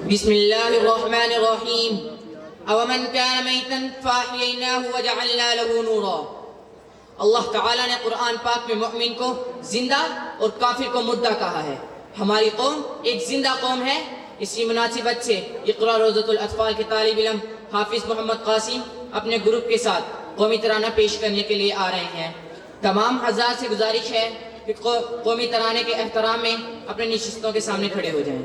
बिस्मिल्लाहिर्रहमानिर्रहीम। अवमन कान मैतन फ़अहयैनाहु वजअलना लहू नूरा। अल्लाह ताला ने कुरान पाक में मोमिन को जिंदा और काफिर को मुर्दा कहा है। हमारी कौम एक जिंदा कौम है। इसी मुनासिबत से इक़रा रोज़तुल अत्फ़ाल के तालिब इल्म हाफिज़ मोहम्मद कासिम अपने ग्रुप के साथ कौमी तराना पेश करने के लिए आ रहे हैं। तमाम हज़ार से गुजारिश है कि कौमी तराने के एहतराम में अपने नशिस्तों के सामने खड़े हो जाएं।